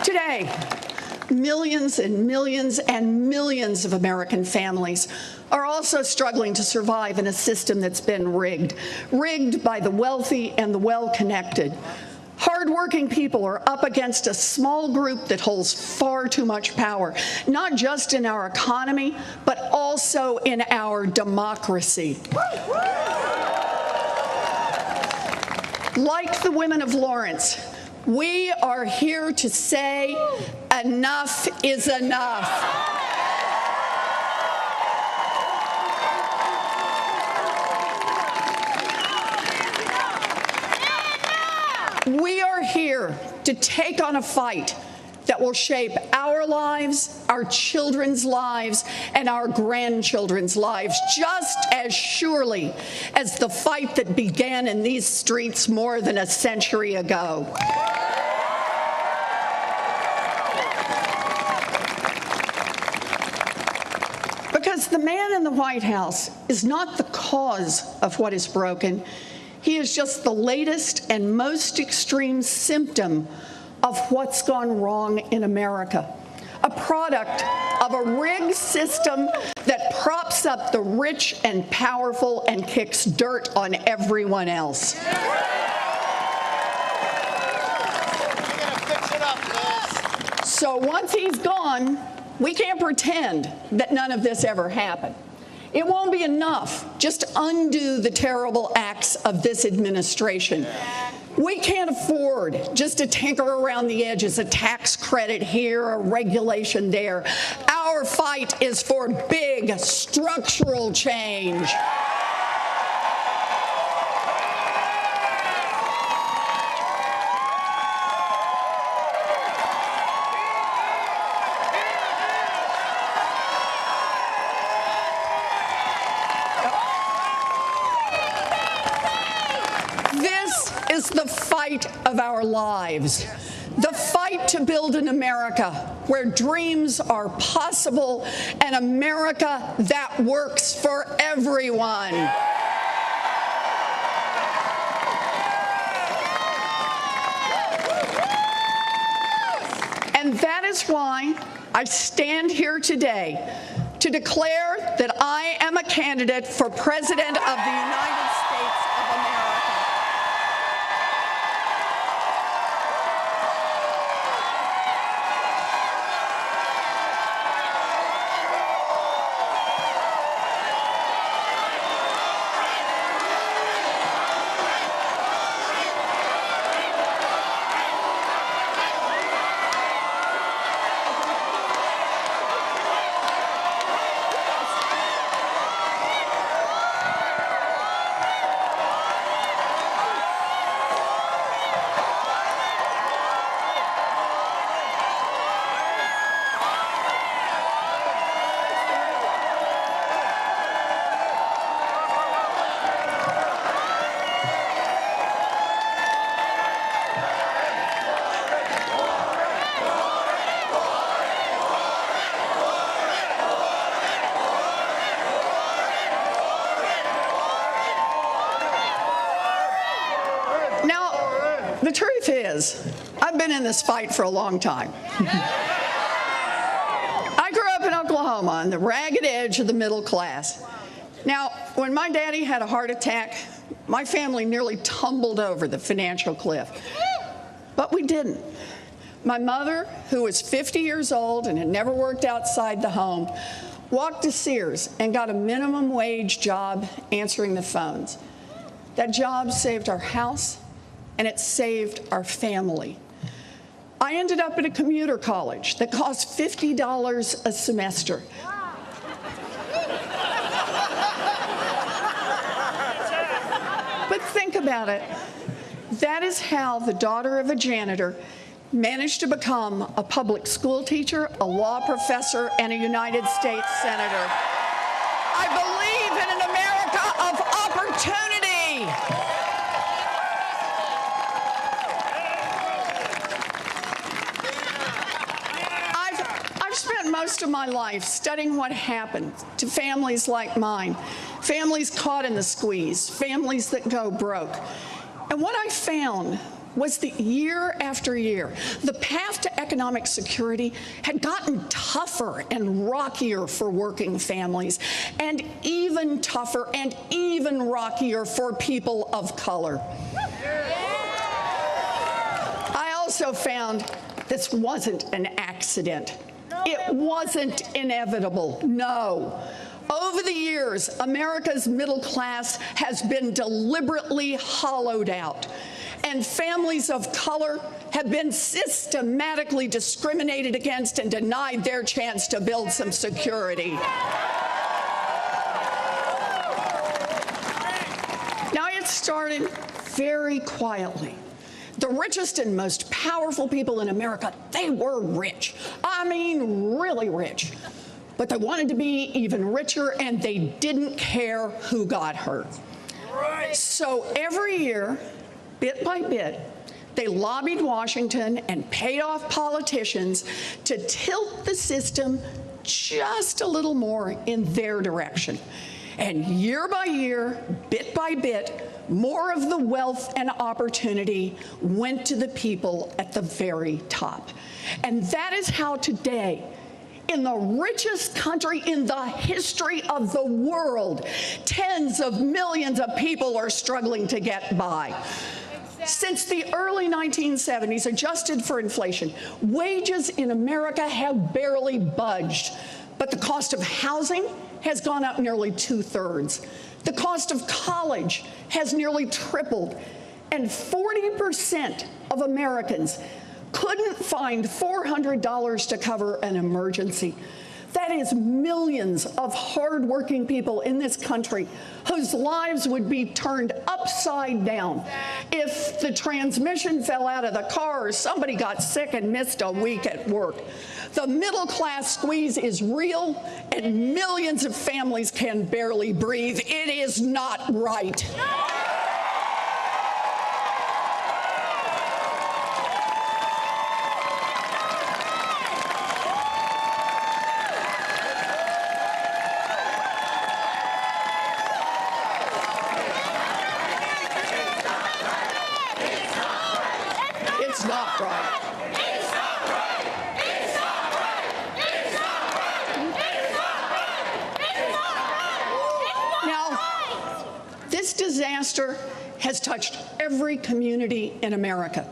Today, millions and millions and millions of American families are also struggling to survive in a system that's been rigged by the wealthy and the well-connected. Hardworking people are up against a small group that holds far too much power, not just in our economy, but also in our democracy. Like the women of Lawrence, we are here to say enough is enough. We are here to take on a fight that will shape our lives, our children's lives, and our grandchildren's lives, just as surely as the fight that began in these streets more than a century ago. Because the man in the White House is not the cause of what is broken. He is just the latest and most extreme symptom of what's gone wrong in America, a product of a rigged system that props up the rich and powerful and kicks dirt on everyone else. So once he's gone, we can't pretend that none of this ever happened. It won't be enough just to undo the terrible acts of this administration. We can't afford just to tinker around the edges, a tax credit here, a regulation there. Our fight is for big structural change. Is the fight of our lives, the fight to build an America where dreams are possible, an America that works for everyone. And that is why I stand here today to declare that I am a candidate for President of the United States of America. The truth is, I've been in this fight for a long time. I grew up in Oklahoma on the ragged edge of the middle class. Now, when my daddy had a heart attack, my family nearly tumbled over the financial cliff. But we didn't. My mother, who was 50 years old and had never worked outside the home, walked to Sears and got a minimum wage job answering the phones. That job saved our house, and it saved our family. I ended up at a commuter college that cost $50 a semester. But think about it. That is how the daughter of a janitor managed to become a public school teacher, a law professor, and a United States senator. I believe in an America of opportunity. I've spent most of my life studying what happened to families like mine, families caught in the squeeze, families that go broke. And what I found was that year after year, the path to economic security had gotten tougher and rockier for working families, and even tougher and even rockier for people of color. I also found this wasn't an accident. It wasn't inevitable, no. Over the years, America's middle class has been deliberately hollowed out, and families of color have been systematically discriminated against and denied their chance to build some security. Now, it started very quietly. The richest and most powerful people in America, they were rich. I mean, really rich. But they wanted to be even richer, and they didn't care who got hurt. So every year, bit by bit, they lobbied Washington and paid off politicians to tilt the system just a little more in their direction. And year by year, bit by bit, more of the wealth and opportunity went to the people at the very top. And that is how today, in the richest country in the history of the world, tens of millions of people are struggling to get by. Since the early 1970s, adjusted for inflation, wages in America have barely budged, but the cost of housing has gone up nearly 2/3. The cost of college has nearly tripled, and 40% of Americans couldn't find $400 to cover an emergency. That is millions of hardworking people in this country whose lives would be turned upside down if the transmission fell out of the car or somebody got sick and missed a week at work. The middle class squeeze is real, and millions of families can barely breathe. It is not right. It's not right. It's not right. It's not right. It's not right. It's not right. It's not right. Now, this disaster has touched every community in America.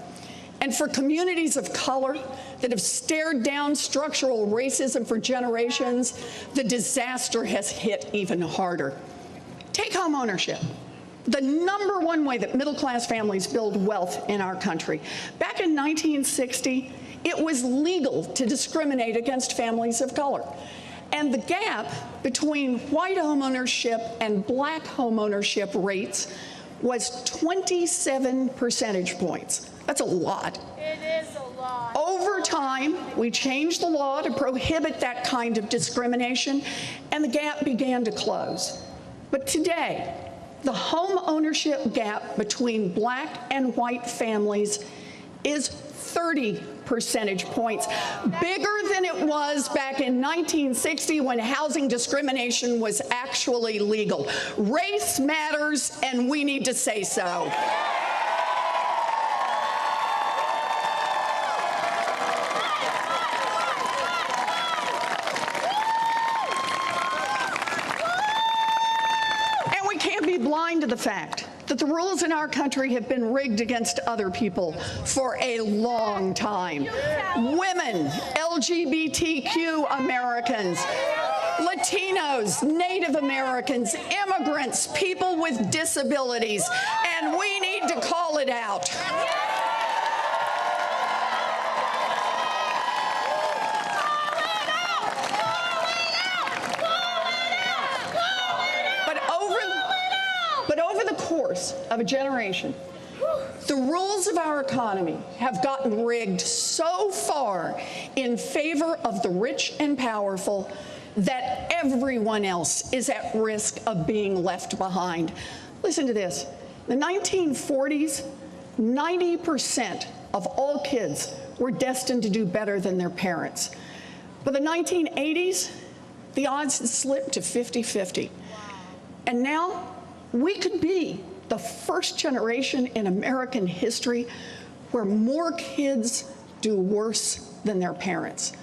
And for communities of color that have stared down structural racism for generations, the disaster has hit even harder. Take home ownership. The number one way that middle-class families build wealth in our country. Back in 1960, it was legal to discriminate against families of color. And the gap between white homeownership and black homeownership rates was 27 percentage points. That's a lot. It is a lot. Over time, we changed the law to prohibit that kind of discrimination, and the gap began to close. But today, the home ownership gap between black and white families is 30 percentage points, bigger than it was back in 1960 when housing discrimination was actually legal. Race matters, and we need to say so. Blind to the fact that the rules in our country have been rigged against other people for a long time. Women, LGBTQ Americans, Latinos, Native Americans, immigrants, people with disabilities, and we need to call it out. But over the course of a generation, the rules of our economy have gotten rigged so far in favor of the rich and powerful that everyone else is at risk of being left behind. Listen to this. In the 1940s, 90% of all kids were destined to do better than their parents. By the 1980s, the odds had slipped to 50-50. And now, we could be the first generation in American history where more kids do worse than their parents.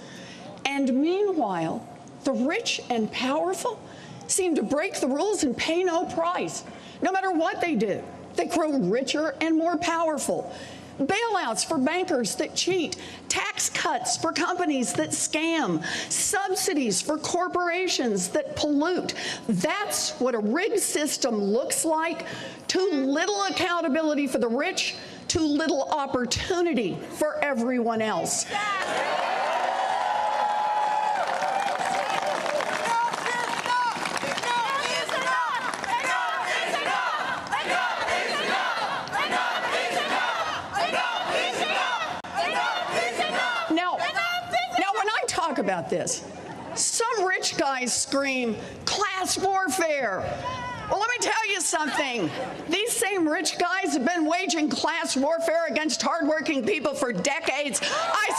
And meanwhile, the rich and powerful seem to break the rules and pay no price. No matter what they do, they grow richer and more powerful. Bailouts for bankers that cheat, tax cuts for companies that scam, subsidies for corporations that pollute. That's what a rigged system looks like. Too little accountability for the rich, too little opportunity for everyone else. About this. Some rich guys scream, class warfare. Well, let me tell you something. These same rich guys have been waging class warfare against hardworking people for decades. I